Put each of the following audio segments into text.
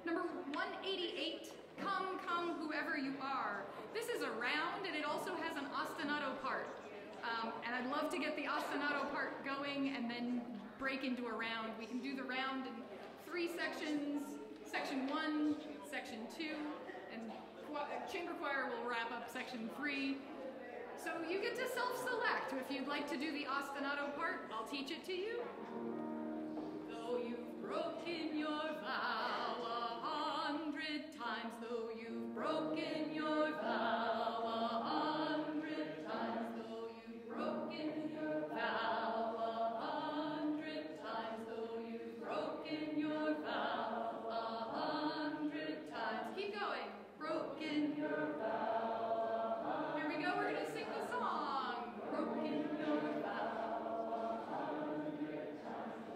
Number 188, Come, Come, Whoever You Are. This is a round, and it also has an ostinato part. And I'd love to get the ostinato part going and then break into a round. We can do the round in 3 sections, section 1, section 2, and chamber choir will wrap up section 3. So you get to self-select. If you'd like to do the ostinato part, I'll teach it to you. Though you've broken your vow 100 times, though you've broken your vow 100 times, though you've broken your vow 100 times, though you've broken your vow 100 times. Keep going. Broken your vow. Here we go. We're going to sing the song. Broken your vow 100 times.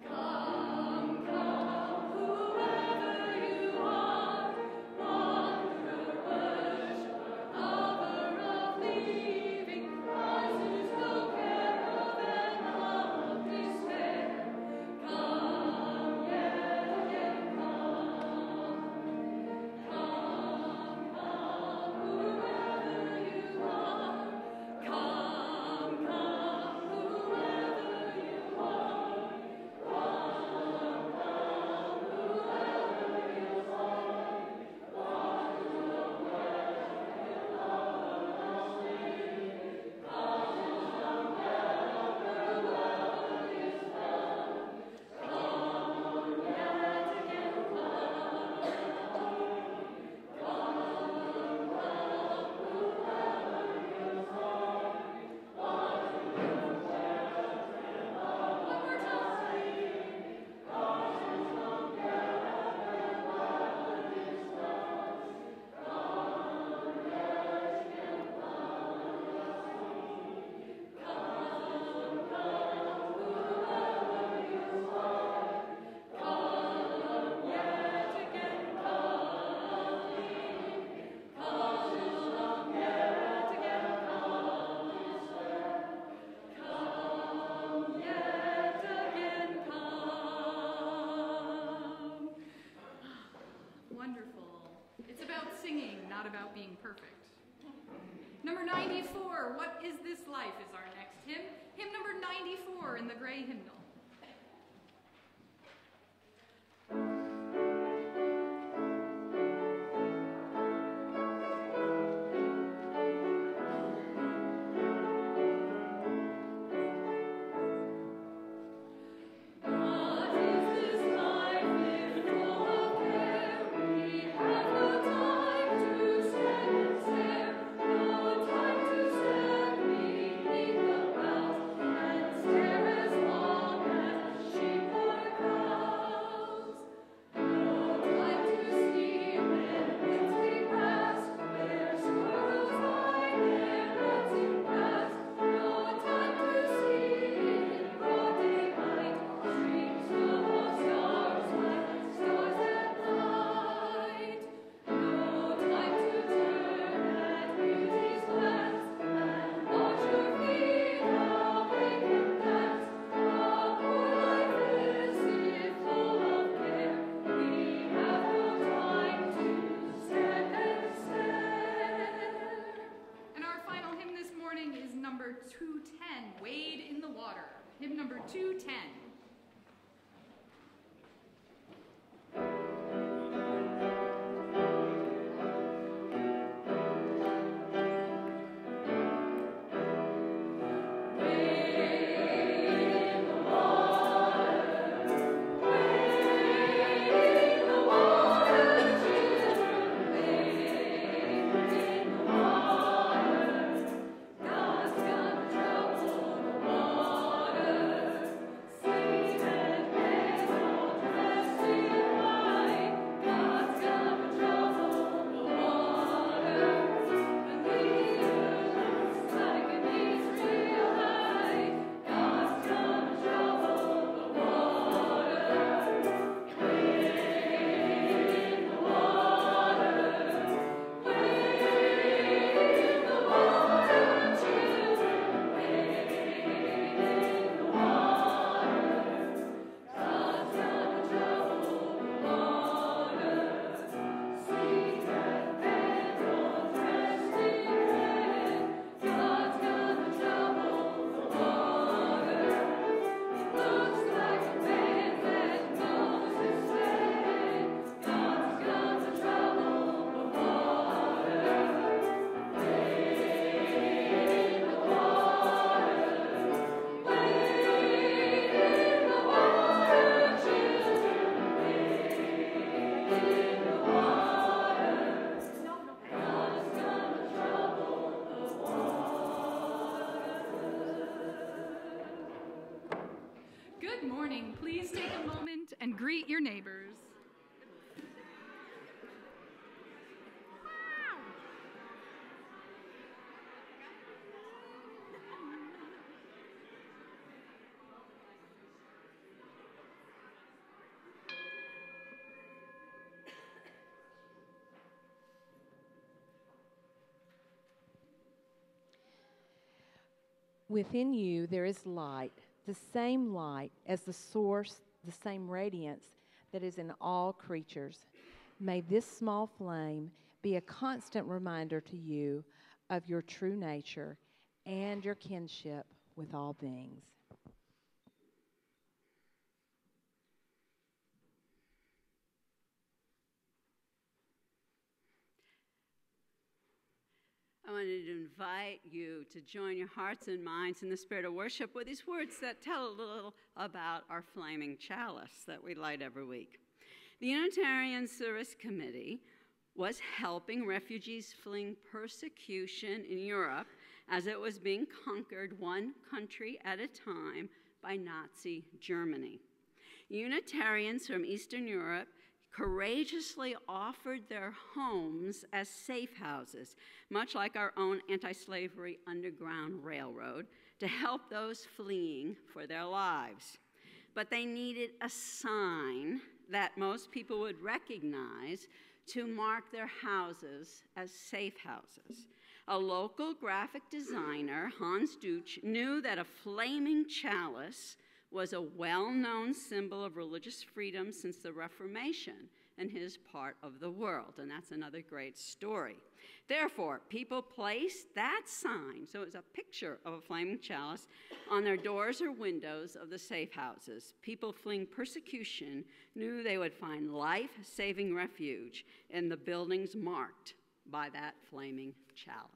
Come, come, whoever you are, wanderer, worshiper, lover of leaving, rise who's no caravan of despair. Come, yet again, come. Come, come, whoever you are. Come, come, whoever you are. Come, come, whoever you are. Wanderer, worshiper, lover of leaving. Come, wherever love is found. Come, yet again, come. One more time. Come, yet again, coming. Come, yet again, coming. Come, yet again, come. Wonderful. It's about singing, not about being perfect. Number 94, What Is This Life, is our next hymn. Hymn number 94 in the gray hymnal. What is this life if full of care? We have no time to stand and stare, no time to stand beneath the boughs and stare as long as sheep or cows. No time to see when winds we pass, where squirrels lie their nuts in grass. No time to see in broad daylight streams full of stars like stars at night. No time to turn at beauty's glance and watch her feet how they can dance. A poor life is if full of care. We have no time to stand and stare. And our final hymn this morning is number 210, Wade in the Water. Hymn number 210. God's gonna trouble the water. and greet your neighbors. Within you there is light, the same light as the source, the same radiance that is in all creatures. May this small flame be a constant reminder to you of your true nature and your kinship with all beings. I wanted to invite you to join your hearts and minds in the spirit of worship with these words that tell a little about our flaming chalice that we light every week. The Unitarian Service Committee was helping refugees fleeing persecution in Europe as it was being conquered one country at a time by Nazi Germany. Unitarians from Eastern Europe courageously offered their homes as safe houses, much like our own anti-slavery Underground Railroad, to help those fleeing for their lives. But they needed a sign that most people would recognize to mark their houses as safe houses. A local graphic designer, Hans Duch, knew that a flaming chalice was a well-known symbol of religious freedom since the Reformation in his part of the world, and that's another great story. Therefore, people placed that sign, so it was a picture of a flaming chalice, on their doors or windows of the safe houses. People fleeing persecution knew they would find life-saving refuge in the buildings marked by that flaming chalice.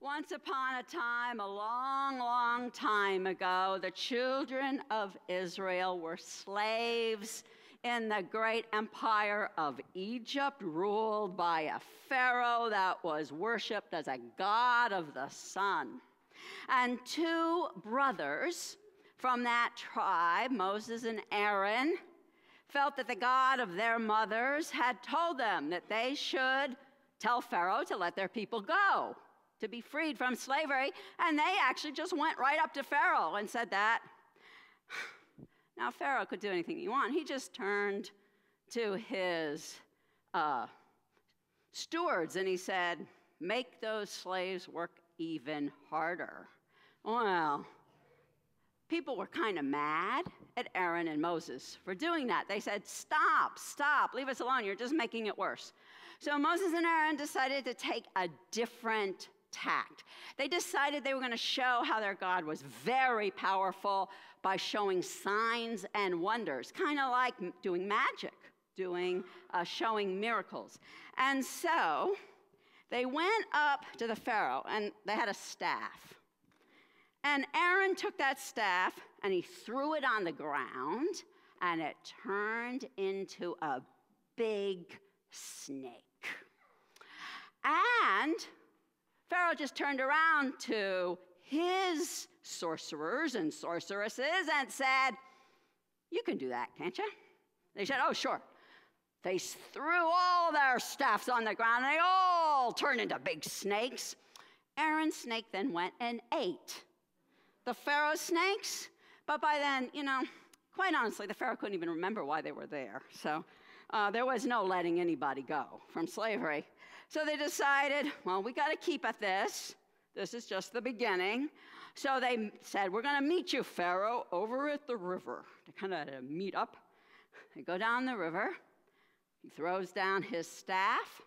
Once upon a time, a long, long time ago, the children of Israel were slaves in the great empire of Egypt, ruled by a pharaoh that was worshipped as a god of the sun. And two brothers from that tribe, Moses and Aaron, felt that the God of their mothers had told them that they should tell Pharaoh to let their people go, to be freed from slavery, and they actually just went right up to Pharaoh and said that. Now, Pharaoh could do anything he wanted. He just turned to his stewards and he said, make those slaves work even harder. Well, people were kind of mad at Aaron and Moses for doing that. They said, stop, leave us alone. You're just making it worse. So Moses and Aaron decided to take a different tact. They decided they were going to show how their God was very powerful by showing signs and wonders, kind of like doing magic, showing miracles. And so they went up to the Pharaoh, and they had a staff. And Aaron took that staff, and he threw it on the ground, and it turned into a big snake. And Pharaoh just turned around to his sorcerers and sorceresses and said, you can do that, can't you? They said, oh, sure. They threw all their staffs on the ground, and they all turned into big snakes. Aaron's snake then went and ate the Pharaoh's snakes, but by then, quite honestly, the Pharaoh couldn't even remember why they were there. So there was no letting anybody go from slavery. So they decided, well, we got to keep at this. This is just the beginning. So they said, we're going to meet you, Pharaoh, over at the river. They kind of meet up. They go down the river. He throws down his staff,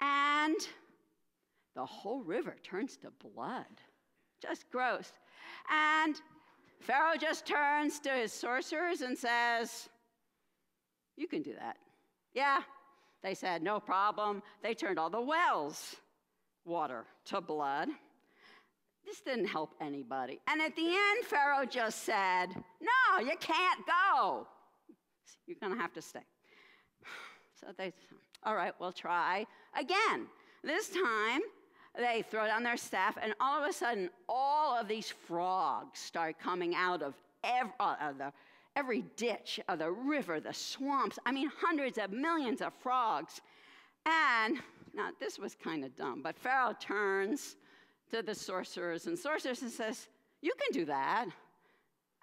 and the whole river turns to blood. Just gross. And Pharaoh just turns to his sorcerers and says, you can do that. Yeah, they said, no problem. They turned all the wells water to blood. This didn't help anybody. And at the end, Pharaoh just said, no, you can't go. You're going to have to stay. So they said, all right, we'll try again. This time, they throw down their staff, and all of a sudden, all of these frogs start coming out of every ditch of the river, the swamps. I mean, hundreds of millions of frogs. And now, this was kind of dumb, but Pharaoh turns to the sorcerers and sorceresses and says, you can do that. And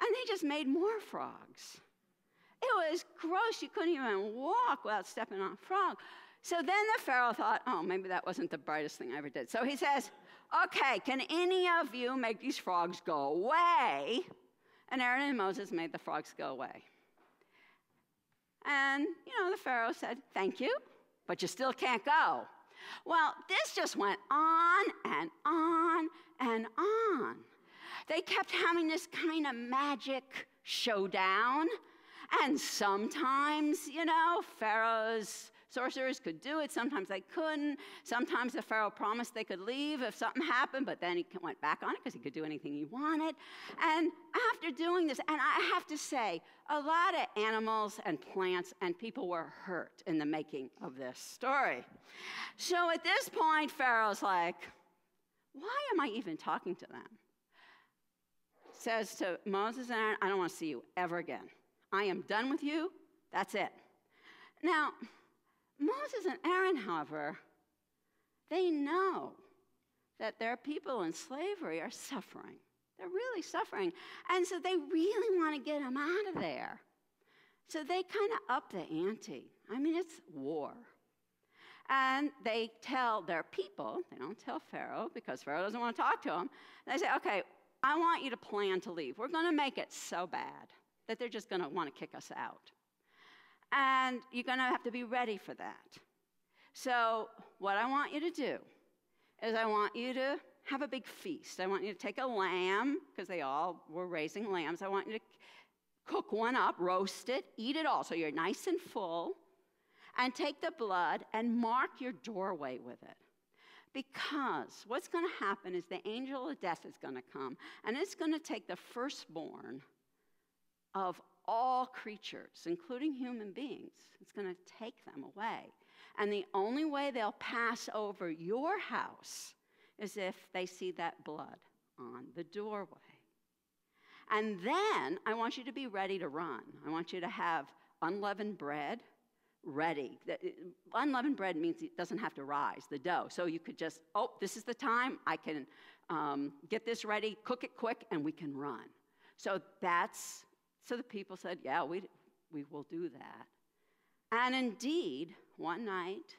they just made more frogs. It was gross. You couldn't even walk without stepping on a frog. So then the Pharaoh thought, oh, maybe that wasn't the brightest thing I ever did. So he says, okay, can any of you make these frogs go away? And Aaron and Moses made the frogs go away. And, the Pharaoh said, thank you, but you still can't go. Well, this just went on and on and on. They kept having this kind of magic showdown. And sometimes, Pharaoh's sorcerers could do it. Sometimes they couldn't. Sometimes the Pharaoh promised they could leave if something happened, but then he went back on it because he could do anything he wanted. And after doing this, and I have to say, a lot of animals and plants and people were hurt in the making of this story. So at this point, Pharaoh's like, why am I even talking to them? Says to Moses and Aaron, I don't want to see you ever again. I am done with you. That's it. Now, Moses and Aaron, however, they know that their people in slavery are suffering. They're really suffering. And so they really want to get them out of there. So they kind of up the ante. I mean, it's war. And they tell their people, they don't tell Pharaoh because Pharaoh doesn't want to talk to them. They say, okay, I want you to plan to leave. We're going to make it so bad that they're just going to want to kick us out. And you're going to have to be ready for that. So what I want you to do is I want you to have a big feast. I want you to take a lamb, because they all were raising lambs. I want you to cook one up, roast it, eat it all, so you're nice and full, and take the blood and mark your doorway with it. Because what's going to happen is the angel of death is going to come, and it's going to take the firstborn of all creatures, including human beings. It's going to take them away. And the only way they'll pass over your house is if they see that blood on the doorway. And then I want you to be ready to run. I want you to have unleavened bread ready. Unleavened bread means it doesn't have to rise, the dough. So you could just, oh, this is the time. I can get this ready, cook it quick, and we can run. So the people said, yeah, we will do that. And indeed, one night,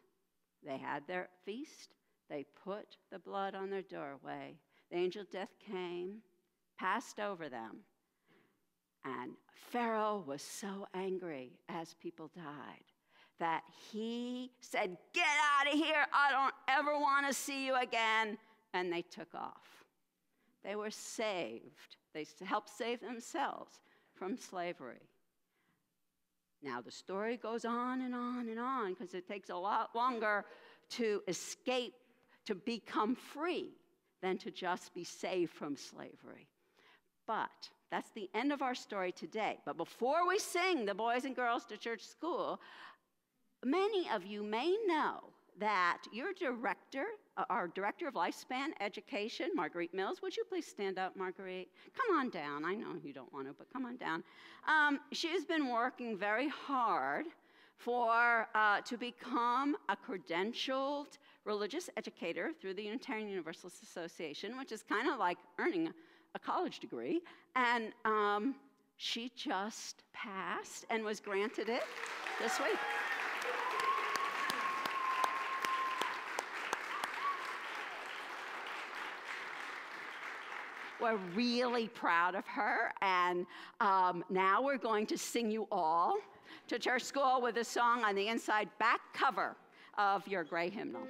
they had their feast. They put the blood on their doorway. The angel of death came, passed over them. And Pharaoh was so angry as people died that he said, get out of here. I don't ever want to see you again. And they took off. They were saved. They helped save themselves from slavery. Now, the story goes on and on and on because it takes a lot longer to escape, to become free, than to just be saved from slavery. But that's the end of our story today. But before we sing the boys and girls to church school, many of you may know that your director, our director of lifespan education, Marguerite Mills, would you please stand up, Marguerite? Come on down. I know you don't want to, but come on down. She's been working very hard to become a credentialed religious educator through the Unitarian Universalist Association, which is kind of like earning a college degree. And she just passed and was granted it this week. We're really proud of her, and now we're going to sing you all to church school with a song on the inside back cover of your gray hymnal.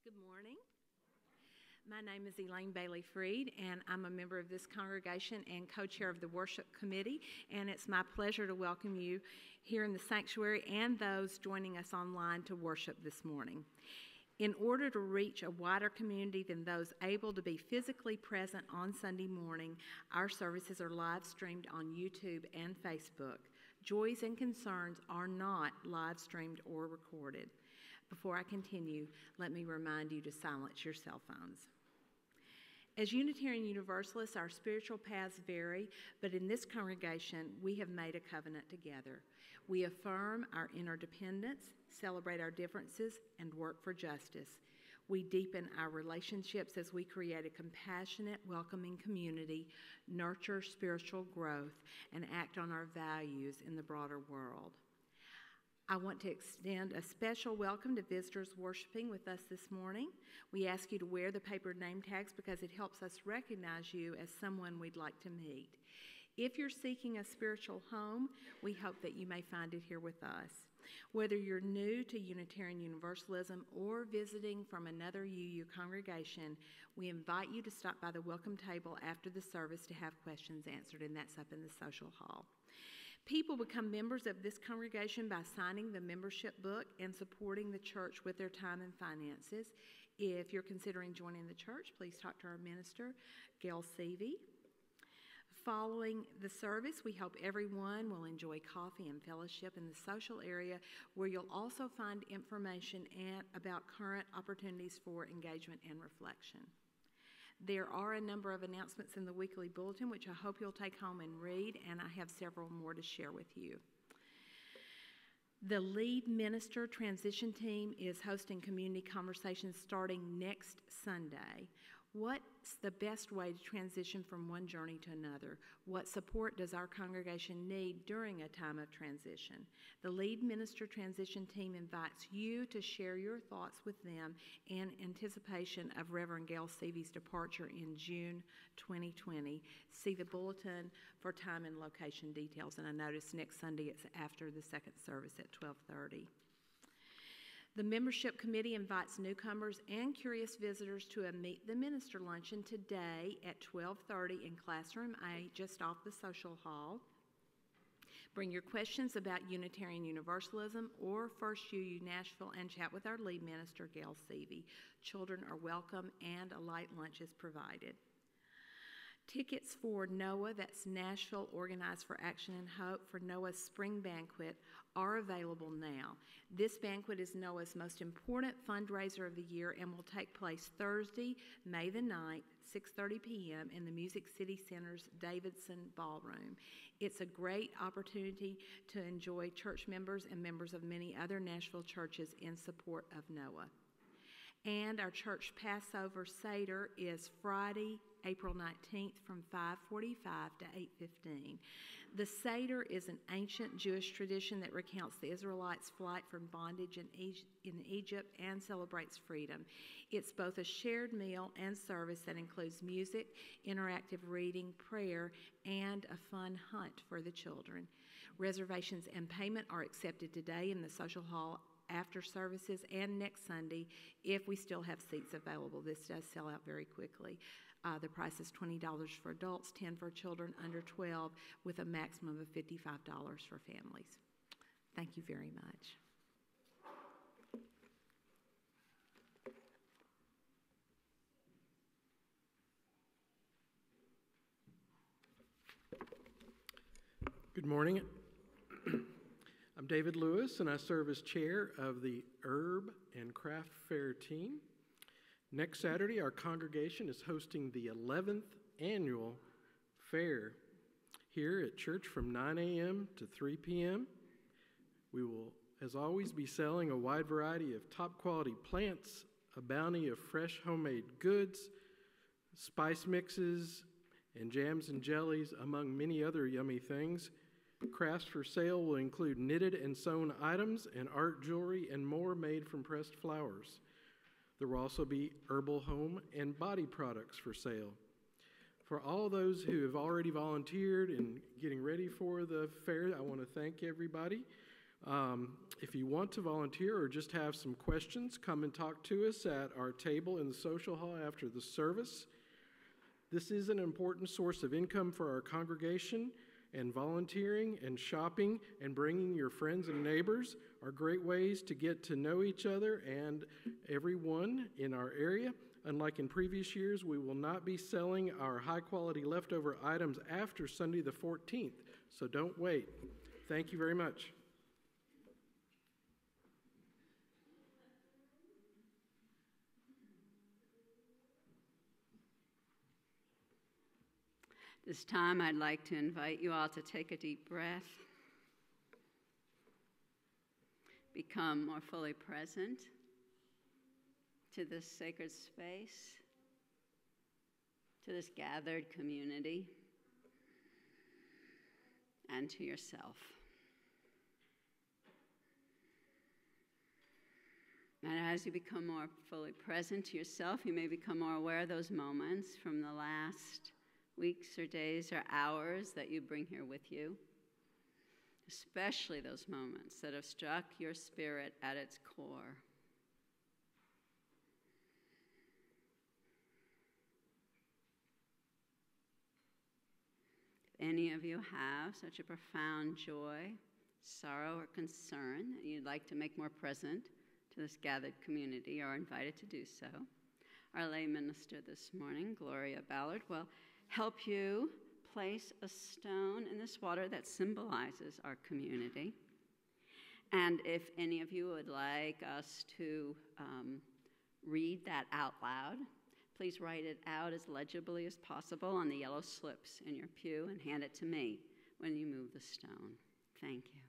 Good morning. My name is Elaine Bailey Freed, and I'm a member of this congregation and co-chair of the worship committee, and it's my pleasure to welcome you here in the sanctuary and those joining us online to worship this morning. In order to reach a wider community than those able to be physically present on Sunday morning, our services are live streamed on YouTube and Facebook. Joys and concerns are not live streamed or recorded. Before I continue, let me remind you to silence your cell phones. As Unitarian Universalists, our spiritual paths vary, but in this congregation, we have made a covenant together. We affirm our interdependence, celebrate our differences, and work for justice. We deepen our relationships as we create a compassionate, welcoming community, nurture spiritual growth, and act on our values in the broader world. I want to extend a special welcome to visitors worshiping with us this morning. We ask you to wear the paper name tags because it helps us recognize you as someone we'd like to meet. If you're seeking a spiritual home, we hope that you may find it here with us. Whether you're new to Unitarian Universalism or visiting from another UU congregation, we invite you to stop by the welcome table after the service to have questions answered, and that's up in the social hall. People become members of this congregation by signing the membership book and supporting the church with their time and finances. If you're considering joining the church, please talk to our minister, Gail Seavey. Following the service, we hope everyone will enjoy coffee and fellowship in the social area, where you'll also find information about current opportunities for engagement and reflection. There are a number of announcements in the weekly bulletin, which I hope you'll take home and read, and I have several more to share with you. The lead minister transition team is hosting community conversations starting next Sunday. What's the best way to transition from one journey to another? What support does our congregation need during a time of transition? The lead minister transition team invites you to share your thoughts with them in anticipation of Reverend Gail Seavey's departure in June 2020. See the bulletin for time and location details, and I notice next Sunday it's after the second service at 12:30. The membership committee invites newcomers and curious visitors to a Meet the Minister luncheon today at 12:30 in Classroom A, just off the social hall. Bring your questions about Unitarian Universalism or First UU Nashville and chat with our lead minister, Gail Seavey. Children are welcome and a light lunch is provided. Tickets for NOAH, that's Nashville Organized for Action and Hope, for NOAH's Spring Banquet are available now. This banquet is NOAH's most important fundraiser of the year and will take place Thursday, May the 9th, 6:30 p.m. in the Music City Center's Davidson Ballroom. It's a great opportunity to enjoy church members and members of many other Nashville churches in support of NOAH. And our church Passover Seder is Friday, April 19th from 5:45 to 8:15. The Seder is an ancient Jewish tradition that recounts the Israelites' flight from bondage in Egypt and celebrates freedom. It's both a shared meal and service that includes music, interactive reading, prayer, and a fun hunt for the children. Reservations and payment are accepted today in the social hall after services and next Sunday if we still have seats available. This does sell out very quickly. The price is $20 for adults, $10 for children under 12, with a maximum of $55 for families. Thank you very much. Good morning. I'm David Lewis, and I serve as chair of the Herb and Craft Fair team. Next Saturday, our congregation is hosting the 11th annual fair here at church from 9 a.m. to 3 p.m. We will, as always, be selling a wide variety of top-quality plants, a bounty of fresh homemade goods, spice mixes, and jams and jellies, among many other yummy things. Crafts for sale will include knitted and sewn items and art jewelry and more made from pressed flowers. There will also be herbal home and body products for sale. For all those who have already volunteered in getting ready for the fair, I want to thank everybody. If you want to volunteer or just have some questions, come and talk to us at our table in the social hall after the service. This is an important source of income for our congregation, and volunteering and shopping and bringing your friends and neighbors are great ways to get to know each other and everyone in our area. Unlike in previous years, we will not be selling our high-quality leftover items after Sunday the 14th, so don't wait. Thank you very much. This time, I'd like to invite you all to take a deep breath. Become more fully present to this sacred space, to this gathered community, and to yourself. And as you become more fully present to yourself, you may become more aware of those moments from the last weeks or days or hours that you bring here with you, especially those moments that have struck your spirit at its core. If any of you have such a profound joy, sorrow, or concern that you'd like to make more present to this gathered community, you are invited to do so. Our lay minister this morning, Gloria Ballard, will help you place a stone in this water that symbolizes our community. And if any of you would like us to read that out loud, please write it out as legibly as possible on the yellow slips in your pew and hand it to me when you move the stone. Thank you.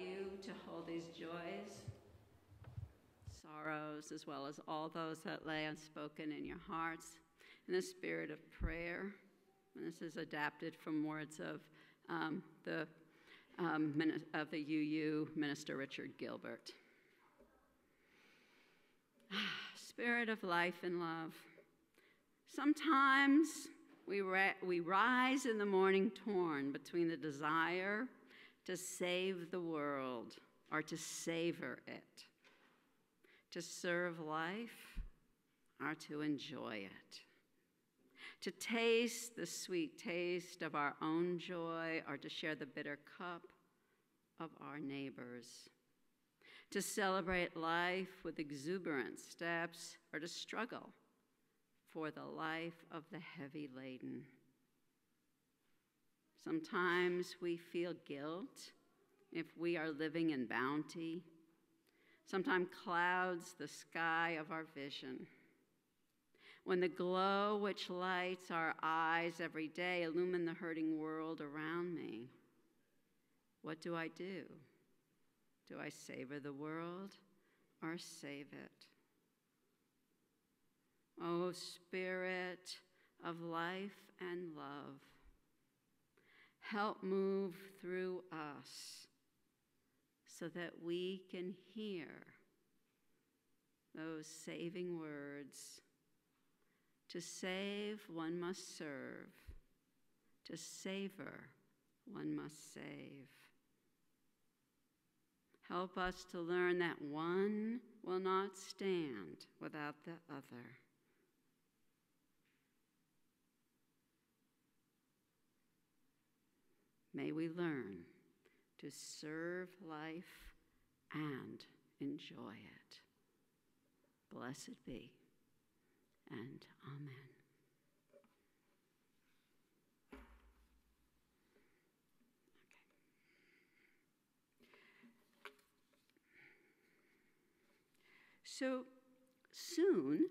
you to hold these joys, sorrows, as well as all those that lay unspoken in your hearts in the spirit of prayer. And this is adapted from words of the UU Minister Richard Gilbert. Spirit of life and love. Sometimes we rise in the morning torn between the desire to save the world or to savor it, to serve life or to enjoy it, to taste the sweet taste of our own joy or to share the bitter cup of our neighbors, to celebrate life with exuberant steps or to struggle for the life of the heavy laden. Sometimes we feel guilt if we are living in bounty. Sometimes clouds the sky of our vision. When the glow which lights our eyes every day illumine the hurting world around me, what do? Do I savor the world or save it? O Spirit of life and love, help move through us so that we can hear those saving words. To save, one must serve. To savor, one must save. Help us to learn that one will not stand without the other. May we learn to serve life and enjoy it. Blessed be, and amen. So soon,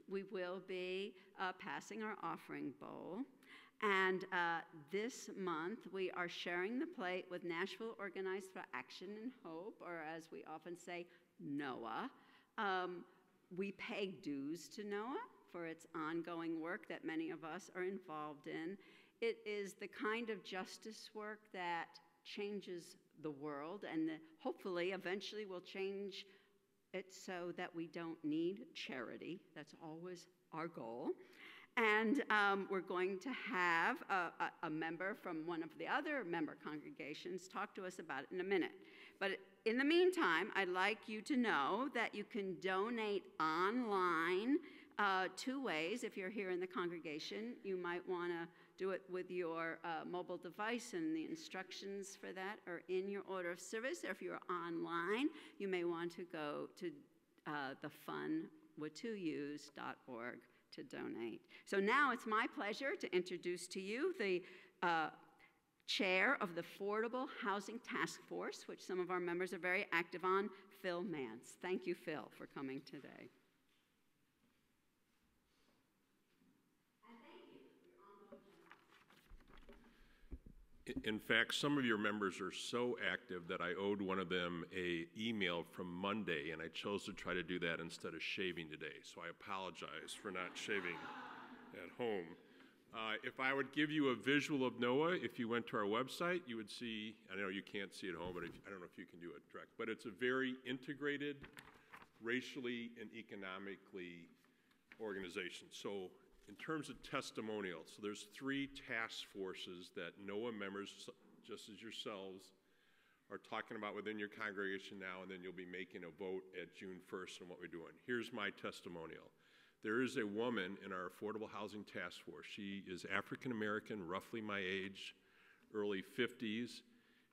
we will be passing our offering bowl. And this month, we are sharing the plate with Nashville Organized for Action and Hope, or as we often say, NOAH. We pay dues to NOAH for its ongoing work that many of us are involved in. It is the kind of justice work that changes the world and hopefully eventually will change it so that we don't need charity. That's always our goal. And we're going to have a member from one of the other member congregations talk to us about it in a minute. But in the meantime, I'd like you to know that you can donate online two ways. If you're here in the congregation, you might want to do it with your mobile device, and the instructions for that are in your order of service. Or if you're online, you may want to go to the funwith2us.org to donate. So now it's my pleasure to introduce to you the chair of the Affordable Housing Task Force, which some of our members are very active on, Phil Mance. Thank you, Phil, for coming today. In fact, some of your members are so active that I owed one of them an email from Monday, and I chose to try to do that instead of shaving today. So I apologize for not shaving at home. If I would give you a visual of NOAH, if you went to our website, you would see, I know you can't see it at home, but I don't know if you can do it direct, but it's a very integrated, racially and economically organization. So in terms of testimonials, so there's 3 task forces that NOAH members, just as yourselves, are talking about within your congregation now, and then you'll be making a vote at June 1st on what we're doing. Here's my testimonial. There is a woman in our Affordable Housing Task Force. She is African American, roughly my age, early 50s.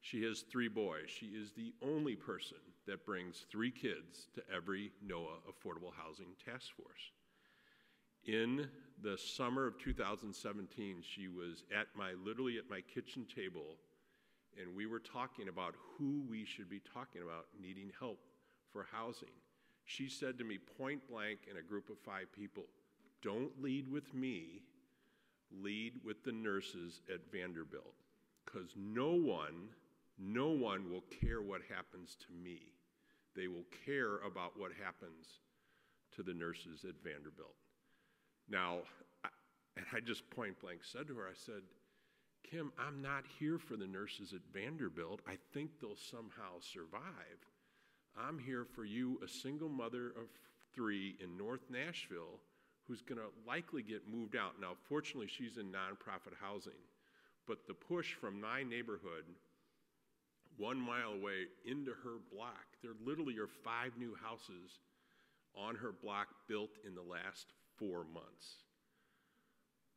She has 3 boys. She is the only person that brings 3 kids to every NOAH Affordable Housing Task Force. In the summer of 2017, she was literally at my kitchen table, and we were talking about who we should be talking about needing help for housing. She said to me point blank in a group of 5 people, "Don't lead with me, lead with the nurses at Vanderbilt, because no one no one will care what happens to me. They will care about what happens to the nurses at Vanderbilt. Now, I just point blank said to her, I said, Kim, I'm not here for the nurses at Vanderbilt. I think they'll somehow survive. I'm here for you, a single mother of 3 in North Nashville who's going to likely get moved out. Now, fortunately, she's in nonprofit housing, but the push from my neighborhood 1 mile away into her block, there literally are 5 new houses on her block built in the last 4 months.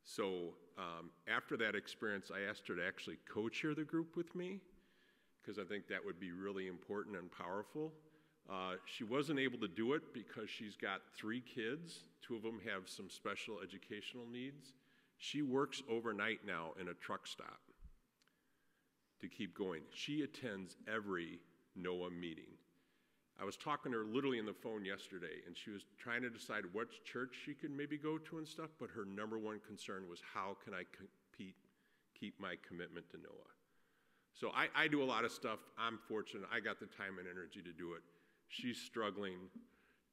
So after that experience, I asked her to actually co-chair the group with me, because I think that would be really important and powerful. She wasn't able to do it because she's got 3 kids. 2 of them have some special educational needs. She works overnight now in a truck stop to keep going. She attends every NOAA meeting. I was talking to her literally on the phone yesterday, and she was trying to decide what church she could maybe go to and stuff, but her number one concern was, how can I keep my commitment to NOAA? So I do a lot of stuff. I'm fortunate. I got the time and energy to do it. She's struggling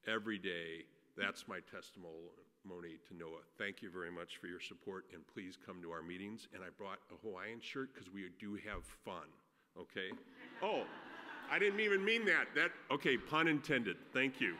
every day. That's my testimony to NOAA. Thank you very much for your support, and please come to our meetings. And I brought a Hawaiian shirt because we do have fun, okay? Oh, I didn't even mean that. Okay, pun intended. Thank you.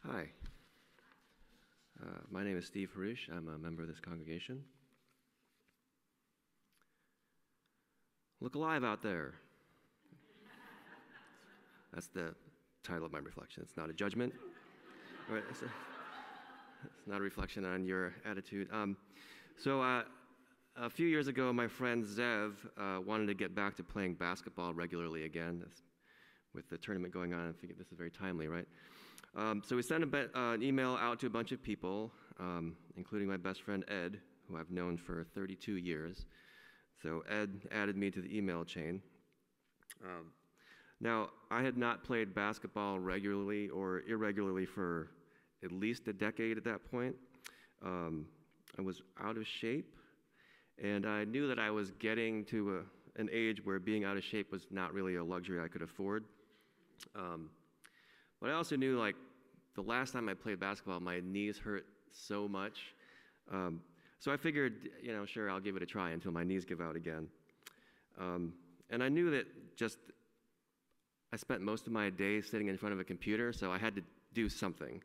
Hi. My name is Steve Haruch. I'm a member of this congregation. Look alive out there. That's the title of my reflection. It's not a judgment. Right, it's not a reflection on your attitude. A few years ago, my friend Zev wanted to get back to playing basketball regularly again. With the tournament going on, I think this is very timely, right? So we sent an email out to a bunch of people, including my best friend Ed, who I've known for 32 years. So Ed added me to the email chain. Now, I had not played basketball regularly or irregularly for at least a decade at that point. I was out of shape, and I knew that I was getting to an age where being out of shape was not really a luxury I could afford. But I also knew, like, the last time I played basketball, my knees hurt so much. So I figured, sure, I'll give it a try until my knees give out again. And I knew that I spent most of my day sitting in front of a computer, so I had to do something.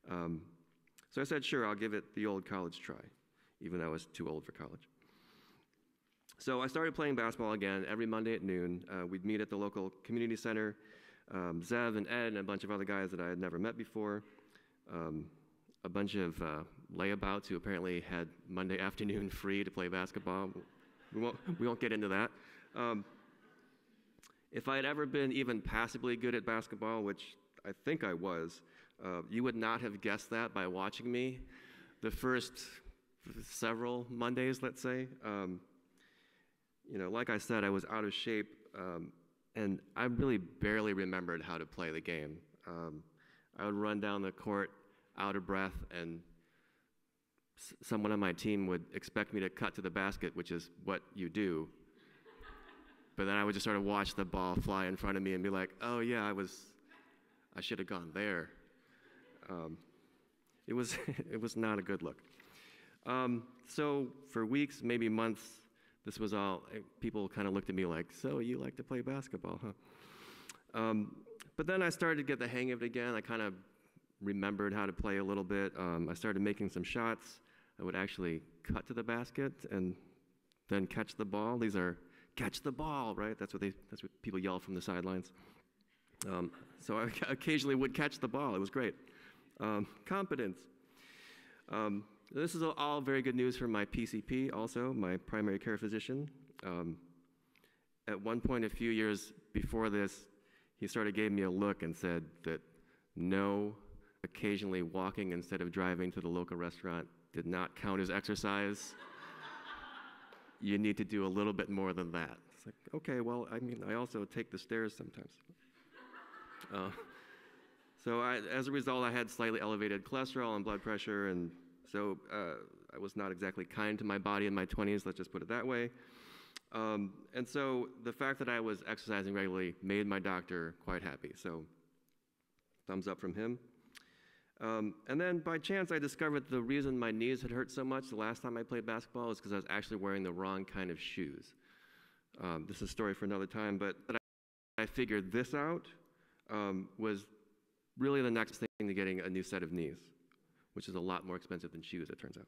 So I said, sure, I'll give it the old college try, even though I was too old for college. So I started playing basketball again every Monday at noon. We'd meet at the local community center. Zev and Ed and a bunch of other guys that I had never met before. A bunch of layabouts who apparently had Monday afternoon free to play basketball. We won't get into that. If I had ever been even passably good at basketball, which I think I was, you would not have guessed that by watching me the first several Mondays, let's say. Like I said, I was out of shape, and I really barely remembered how to play the game. I would run down the court out of breath, and someone on my team would expect me to cut to the basket, which is what you do. But then I would just sort of watch the ball fly in front of me and be like, oh yeah, I should have gone there. It was not a good look. So for weeks, maybe months, this was all, people kind of looked at me like, so you like to play basketball, huh? But then I started to get the hang of it again. I kind of remembered how to play a little bit. I started making some shots. I would actually cut to the basket and then catch the ball. These are catch the ball, right? That's what people yell from the sidelines. So I occasionally would catch the ball. It was great. Competence. This is all very good news for my PCP also, my primary care physician. At one point a few years before this, he sort of gave me a look and said that no, occasionally walking instead of driving to the local restaurant did not count as exercise. You need to do a little bit more than that. It's like, okay, well, I also take the stairs sometimes. So as a result, I had slightly elevated cholesterol and blood pressure, and so I was not exactly kind to my body in my 20s, let's just put it that way. And so the fact that I was exercising regularly made my doctor quite happy, so thumbs up from him. And then by chance, I discovered the reason my knees had hurt so much the last time I played basketball is because I was actually wearing the wrong kind of shoes. This is a story for another time, but I figured this out was really the next thing to getting a new set of knees, which is a lot more expensive than shoes, it turns out.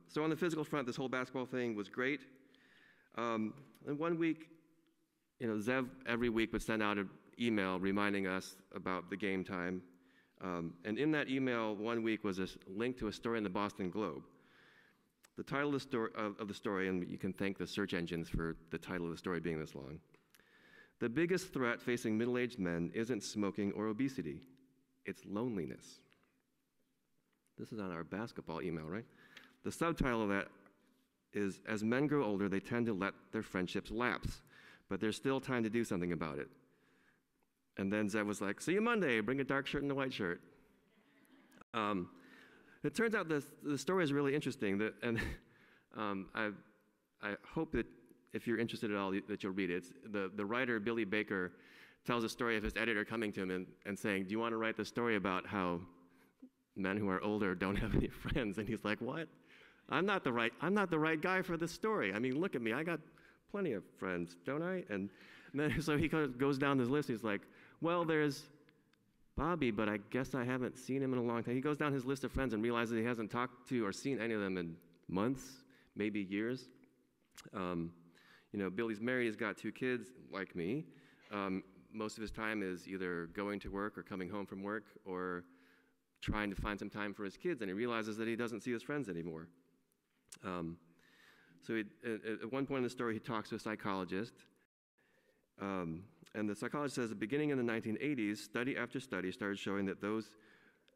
So on the physical front, this whole basketball thing was great. And one week, Zev every week would send out an email reminding us about the game time. And in that email, one week was a link to a story in the Boston Globe. The title of the story, and you can thank the search engines for the title of the story being this long. The biggest threat facing middle-aged men isn't smoking or obesity, it's loneliness. This is on our basketball email, right? The subtitle of that is, as men grow older, they tend to let their friendships lapse, but there's still time to do something about it. And then Zev was like, see you Monday, bring a dark shirt and a white shirt. It turns out the story is really interesting, and I hope that if you're interested at all, that you'll read it. The writer, Billy Baker, tells a story of his editor coming to him and saying, do you want to write the story about how men who are older don't have any friends? And he's like, what? I'm not the right guy for this story. I mean, look at me, I got plenty of friends, don't I? And then so he goes down this list, he's like, well, there's Bobby, but I guess I haven't seen him in a long time. He goes down his list of friends and realizes he hasn't talked to or seen any of them in months, maybe years. Billy's married, he's got 2 kids, like me. Most of his time is either going to work or coming home from work or trying to find some time for his kids, and he realizes that he doesn't see his friends anymore. At one point in the story, he talks to a psychologist, and the psychologist says, beginning in the 1980s, study after study started showing that those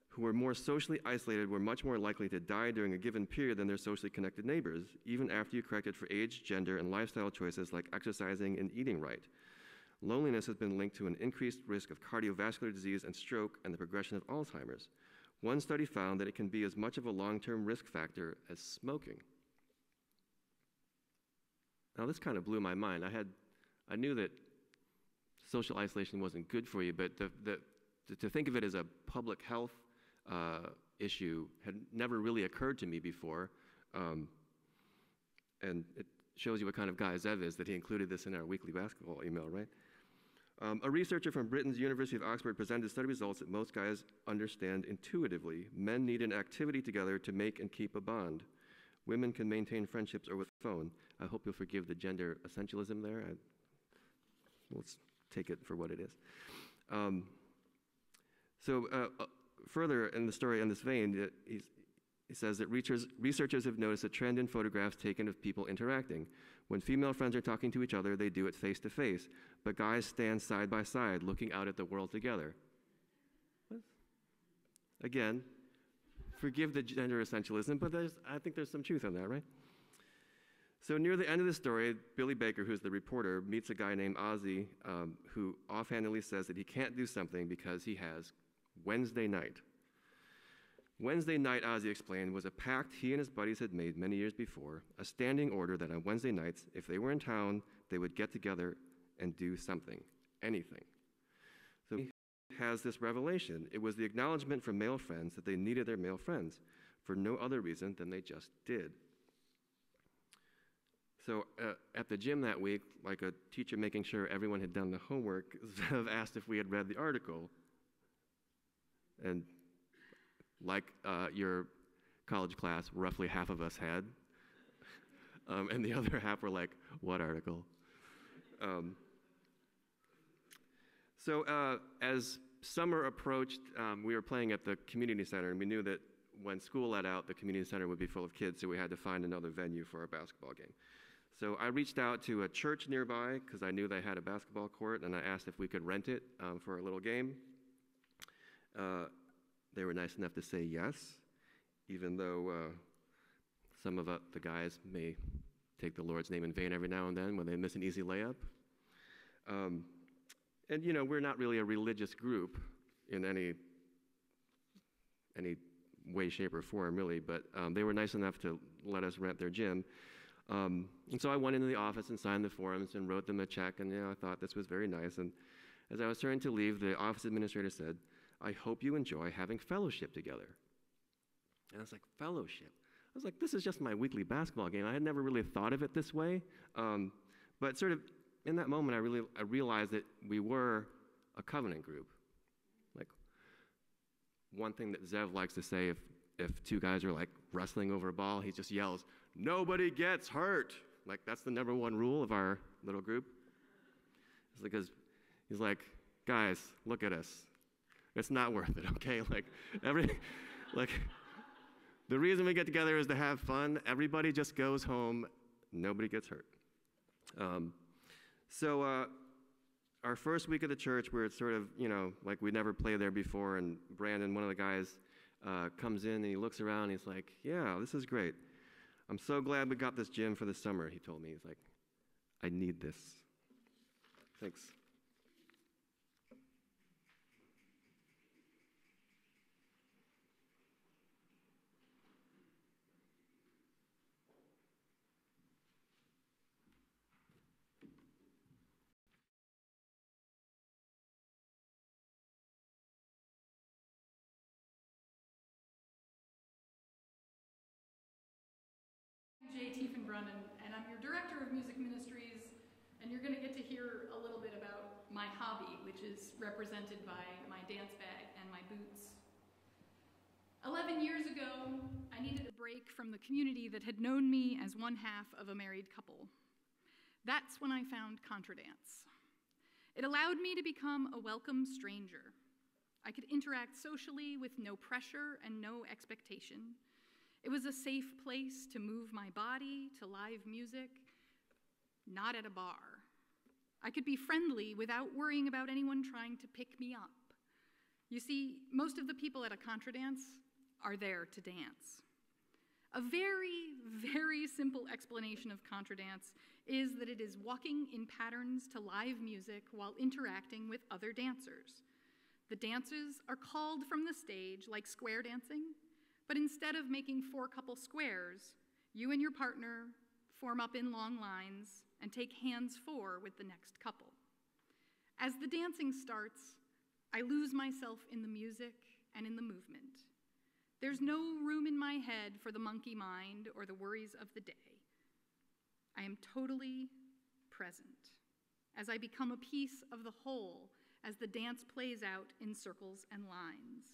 who were more socially isolated were much more likely to die during a given period than their socially connected neighbors, even after you corrected for age, gender, and lifestyle choices like exercising and eating right. Loneliness has been linked to an increased risk of cardiovascular disease and stroke and the progression of Alzheimer's. One study found that it can be as much of a long-term risk factor as smoking. Now, this kind of blew my mind. I knew that social isolation wasn't good for you, but to think of it as a public health issue had never really occurred to me before. And it shows you what kind of guy Zev is, that he included this in our weekly basketball email, right? A researcher from Britain's University of Oxford presented study results that most guys understand intuitively. Men need an activity together to make and keep a bond. Women can maintain friendships or with phone. I hope you'll forgive the gender essentialism there. Let's take it for what it is. Further in the story in this vein, he says that researchers have noticed a trend in photographs taken of people interacting. When female friends are talking to each other, they do it face to face, but guys stand side by side looking out at the world together. What? Again, forgive the gender essentialism, but I think there's some truth in that, right? So near the end of the story, Billy Baker, who's the reporter, meets a guy named Ozzy, who offhandedly says that he can't do something because he has Wednesday night. Wednesday night, Ozzy explained, was a pact he and his buddies had made many years before, a standing order that on Wednesday nights, if they were in town, they would get together and do something, anything. So he has this revelation. It was the acknowledgement from male friends that they needed their male friends for no other reason than they just did. So at the gym that week, like a teacher making sure everyone had done the homework, Zev asked if we had read the article. And like your college class, roughly half of us had. And the other half were like, what article? As summer approached, we were playing at the community center, and we knew that when school let out, the community center would be full of kids, so we had to find another venue for our basketball game. So I reached out to a church nearby because I knew they had a basketball court, and I asked if we could rent it for a little game. They were nice enough to say yes, even though some of the guys may take the Lord's name in vain every now and then when they miss an easy layup. And we're not really a religious group in any way, shape, or form, really, but they were nice enough to let us rent their gym. And so I went into the office and signed the forms and wrote them a check, and I thought this was very nice. And as I was turning to leave, the office administrator said, I hope you enjoy having fellowship together. And I was like, fellowship? I was like, this is just my weekly basketball game. I had never really thought of it this way. But sort of in that moment, I realized that we were a covenant group. Like, one thing that Zev likes to say if 2 guys are like wrestling over a ball, he just yells, nobody gets hurt. Like, that's the number 1 rule of our little group. It's because he's like, guys, look at us. It's not worth it, okay? The reason we get together is to have fun. Everybody just goes home. Nobody gets hurt. Our first week at the church, where it's sort of, like we never played there before, and Brandon, one of the guys, comes in and he looks around and he's like, yeah, this is great. I'm so glad we got this gym for the summer, he told me. He's like, I need this. Thanks. Tiefenbrunn, and I'm your Director of Music Ministries, and you're going to get to hear a little bit about my hobby, which is represented by my dance bag and my boots. 11 years ago, I needed a break from the community that had known me as one half of a married couple. That's when I found ContraDance. It allowed me to become a welcome stranger. I could interact socially with no pressure and no expectation. It was a safe place to move my body to live music, not at a bar. I could be friendly without worrying about anyone trying to pick me up. You see, most of the people at a ContraDance are there to dance. A very, very simple explanation of ContraDance is that it is walking in patterns to live music while interacting with other dancers. The dances are called from the stage like square dancing, but instead of making 4 couple squares, you and your partner form up in long lines and take hands 4 with the next couple. As the dancing starts, I lose myself in the music and in the movement. There's no room in my head for the monkey mind or the worries of the day. I am totally present as I become a piece of the whole as the dance plays out in circles and lines.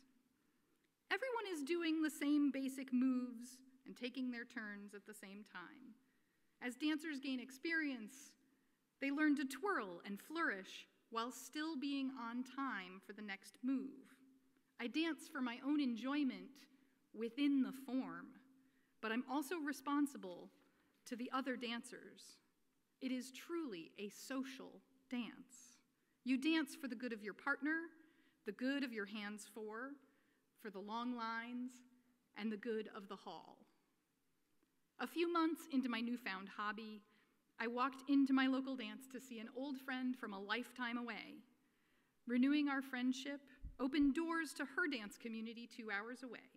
Everyone is doing the same basic moves and taking their turns at the same time. As dancers gain experience, they learn to twirl and flourish while still being on time for the next move. I dance for my own enjoyment within the form, but I'm also responsible to the other dancers. It is truly a social dance. You dance for the good of your partner, the good of your hands 4, for the long lines, and the good of the hall. A few months into my newfound hobby, I walked into my local dance to see an old friend from a lifetime away. Renewing our friendship opened doors to her dance community 2 hours away.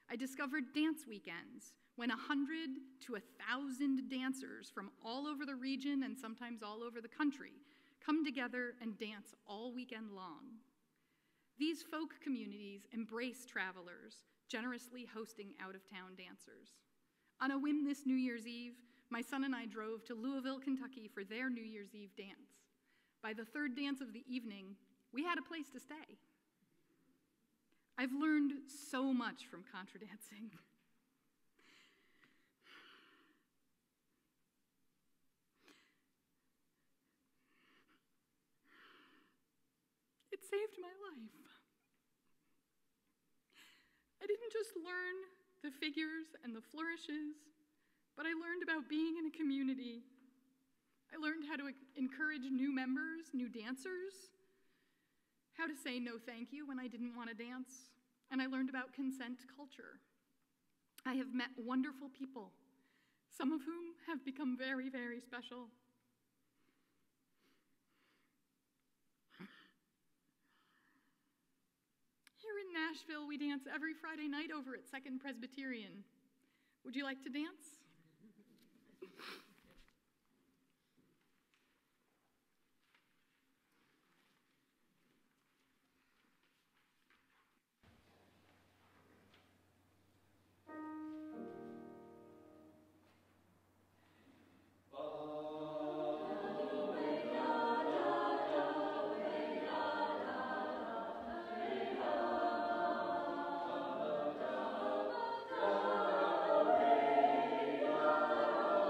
I discovered dance weekends when 100 to 1,000 dancers from all over the region and sometimes all over the country come together and dance all weekend long. These folk communities embrace travelers, generously hosting out-of-town dancers. On a whim this New Year's Eve, my son and I drove to Louisville, Kentucky for their New Year's Eve dance. By the 3rd dance of the evening, we had a place to stay. I've learned so much from ContraDancing. It saved my life. I didn't just learn the figures and the flourishes, but I learned about being in a community. I learned how to encourage new members, new dancers, how to say no thank you when I didn't want to dance, and I learned about consent culture. I have met wonderful people, some of whom have become very, very special. Here in Nashville, we dance every Friday night over at 2nd Presbyterian. Would you like to dance?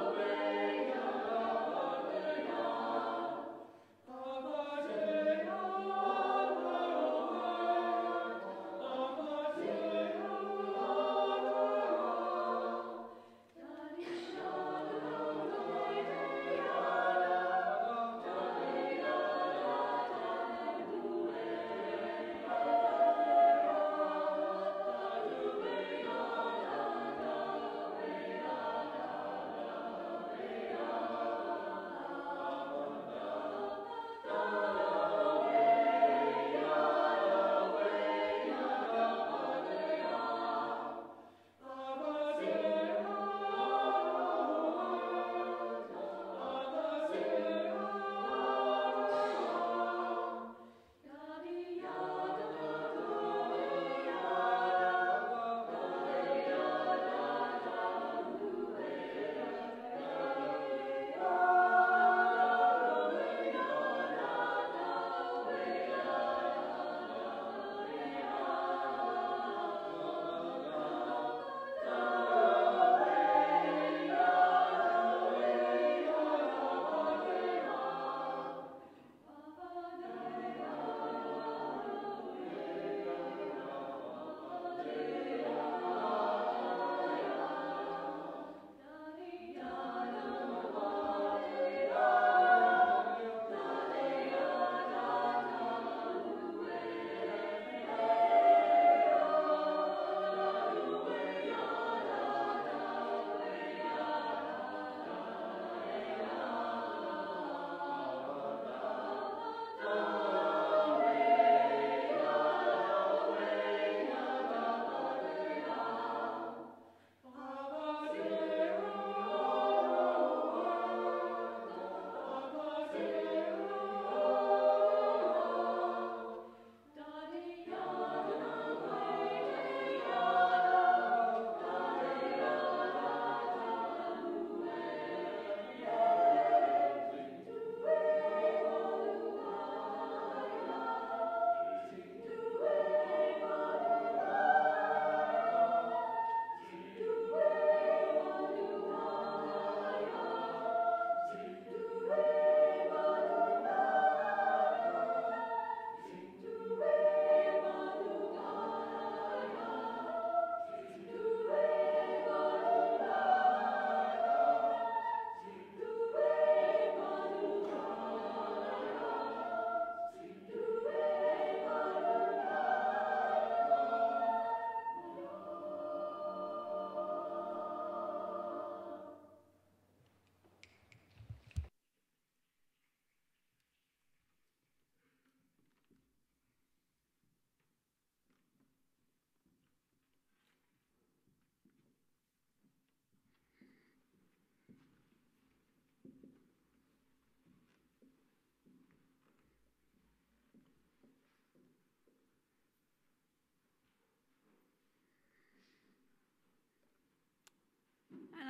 Away.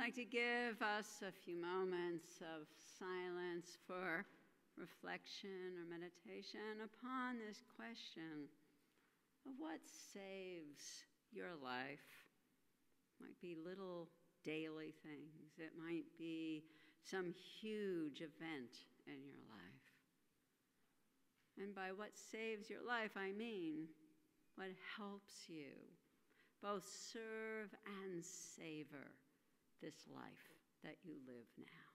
I'd like to give us a few moments of silence for reflection or meditation upon this question of what saves your life. It might be little daily things. It might be some huge event in your life. And by what saves your life, I mean what helps you both serve and savor this life that you live now.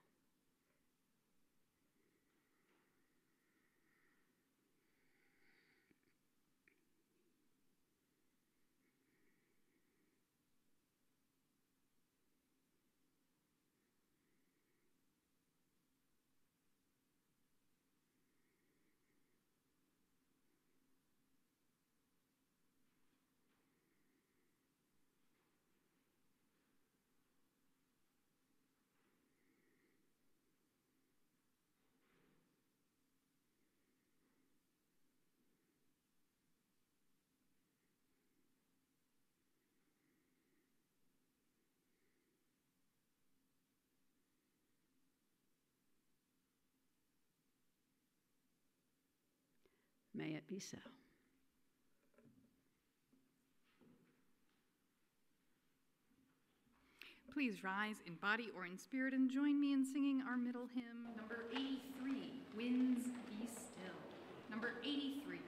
May it be so. Please rise in body or in spirit and join me in singing our middle hymn, number 83, Winds Be Still. Number 83.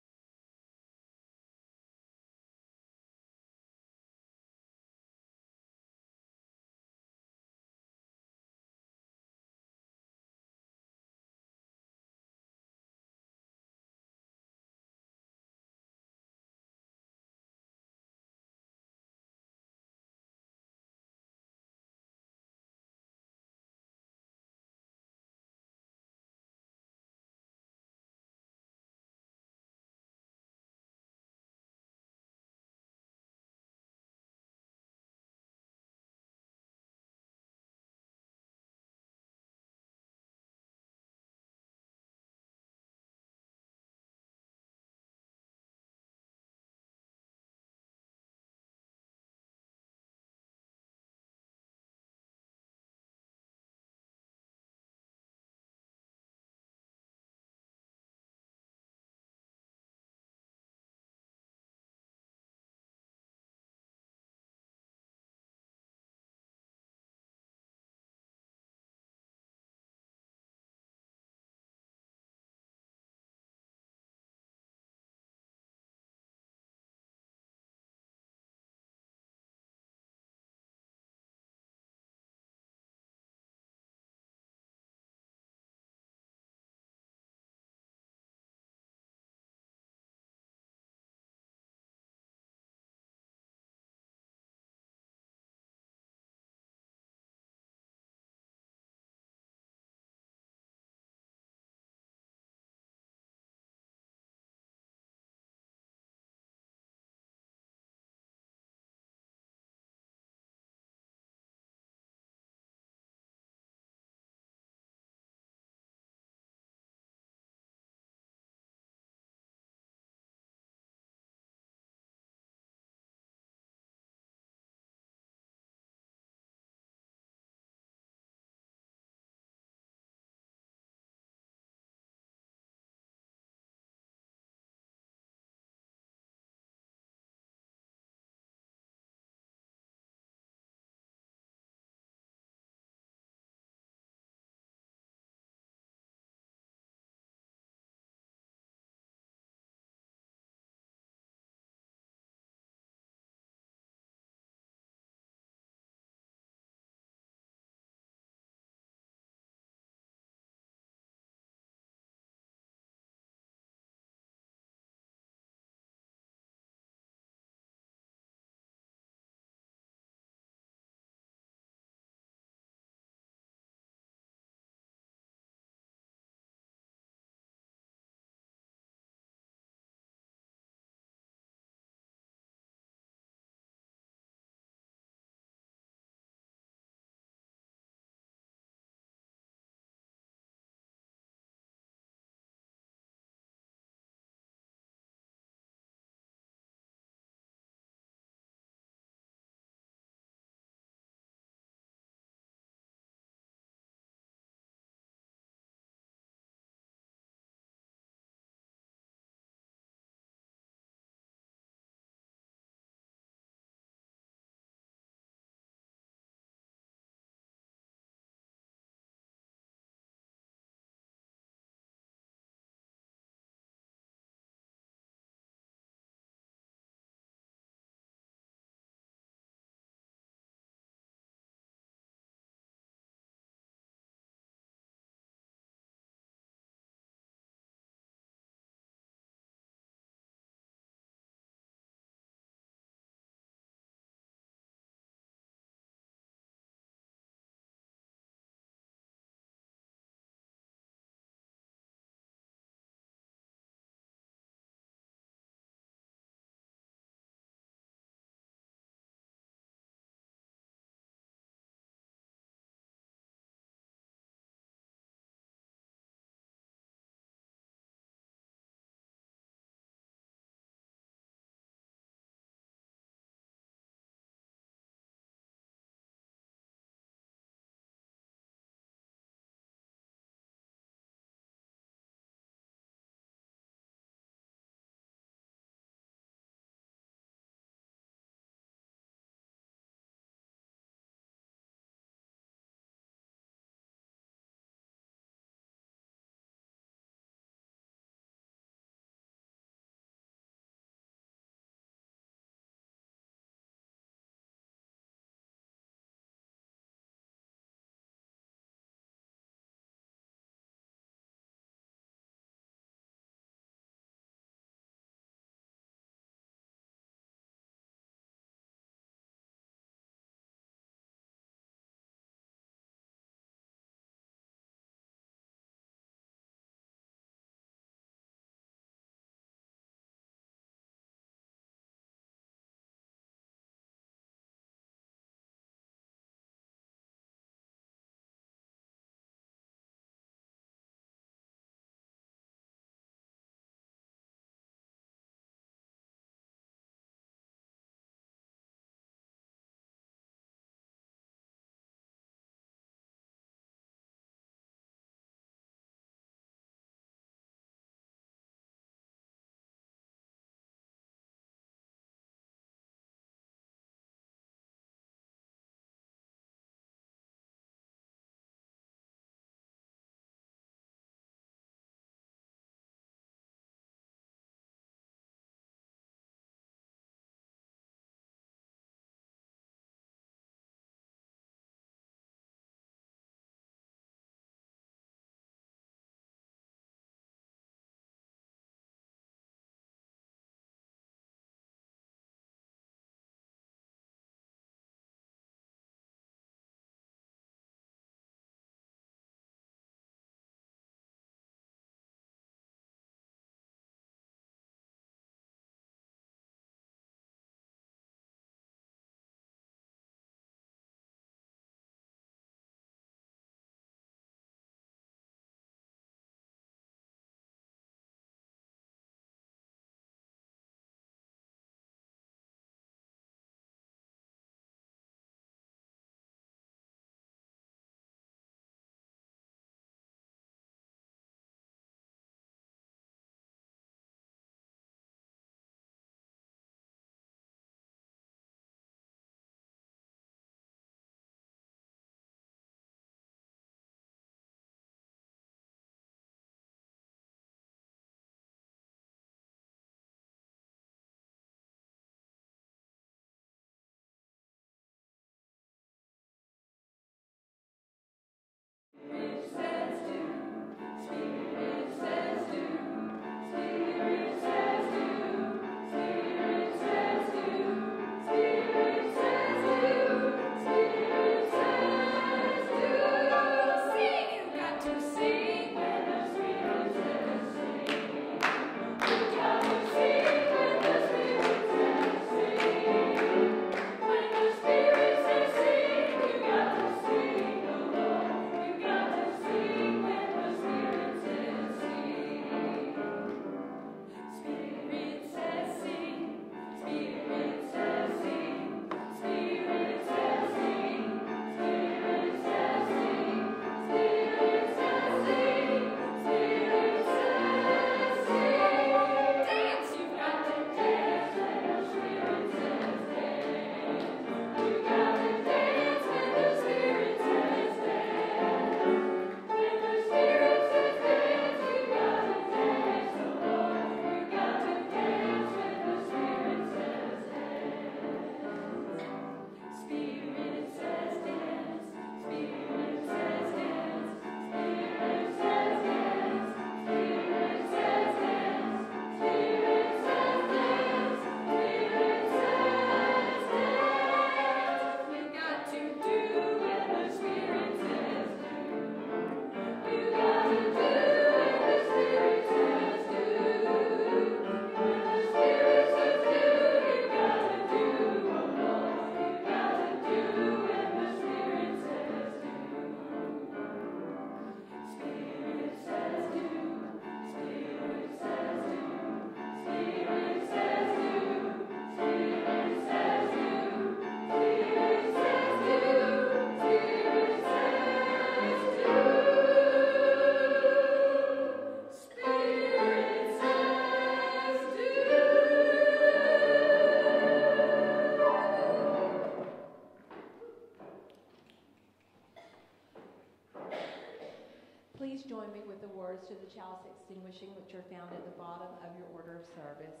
extinguishing, which are found at the bottom of your order of service.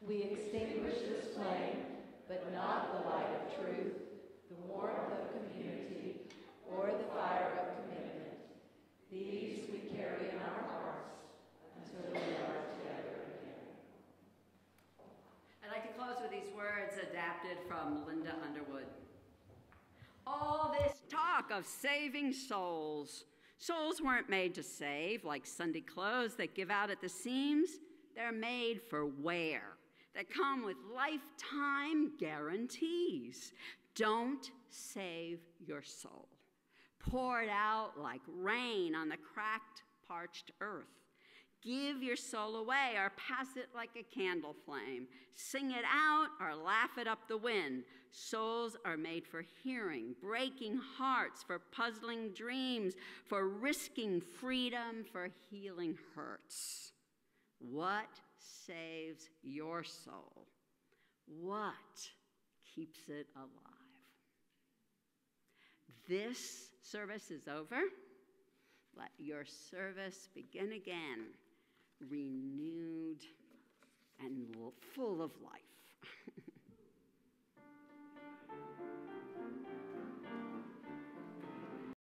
We extinguish this flame, but not the light of truth, the warmth of community, or the fire of commitment. These we carry in our hearts until we are together again. I'd like to close with these words adapted from Linda Underwood. All this talk of saving souls. Souls weren't made to save like Sunday clothes that give out at the seams. They're made for wear, that come with lifetime guarantees. Don't save your soul. Pour it out like rain on the cracked, parched earth. Give your soul away or pass it like a candle flame. Sing it out or laugh it up the wind. Souls are made for hearing, breaking hearts, for puzzling dreams, for risking freedom, for healing hurts. What saves your soul? What keeps it alive? This service is over. Let your service begin again, renewed and full of life.